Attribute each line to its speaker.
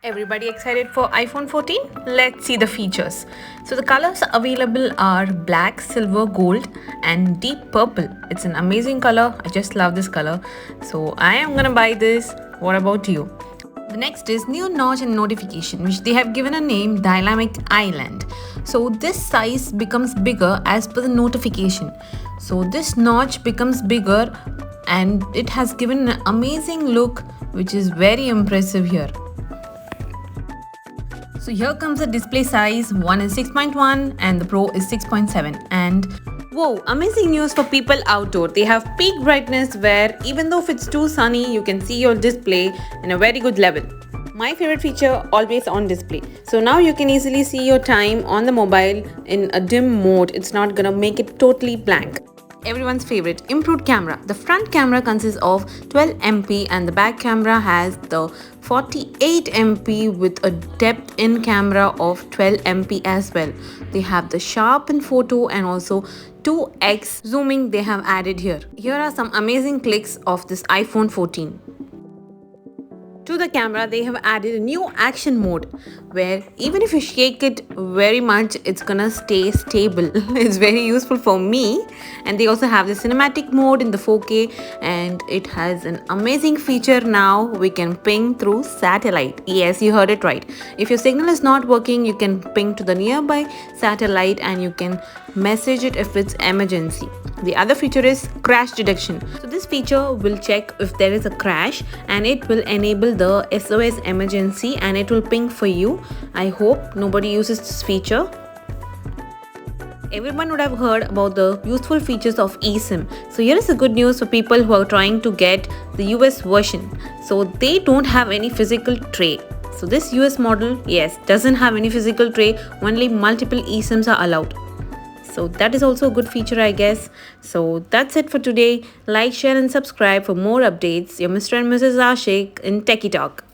Speaker 1: Everybody excited for iPhone 14? Let's see the features. So the colors available are black, silver, gold and deep purple. It's an amazing color. I just love this color. So I am gonna buy this. What about you? The next is new notch and notification, which they have given a name Dynamic Island. So this size becomes bigger as per the notification. So this notch becomes bigger and it has given an amazing look, which is very impressive here. So here comes the display size. One is 6.1 and the Pro is 6.7. And whoa, amazing news for people outdoor. They have peak brightness where even though if it's too sunny, you can see your display in a very good level. My favorite feature, always on display. So now you can easily see your time on the mobile in a dim mode. It's not gonna make it totally blank. Everyone's favorite, improved camera. The front camera consists of 12 MP and the back camera has the 48 MP with a depth in camera of 12 MP as well. They have the sharpen photo and also 2x zooming they have added here. Here are some amazing clicks of this iPhone 14. To the camera, they have added a new action mode where even if you shake it very much, it's gonna stay stable. It's very useful for me. And they also have the cinematic mode in the 4K and it has an amazing feature now. We can ping through satellite. Yes, you heard it right. If your signal is not working, you can ping to the nearby satellite and you can message it if it's emergency. The other feature is crash detection. So this feature will check if there is a crash and it will enable the SOS emergency and it will ping for you. I hope nobody uses this feature. Everyone would have heard about the useful features of eSIM. So here is the good news for people who are trying to get the US version. So they don't have any physical tray. So this US model, yes, doesn't have any physical tray. Only multiple eSIMs are allowed. So that is also a good feature, I guess. So that's it for today. Like, share and subscribe for more updates. Your Mr. and Mrs. Ashik in Techie Talk.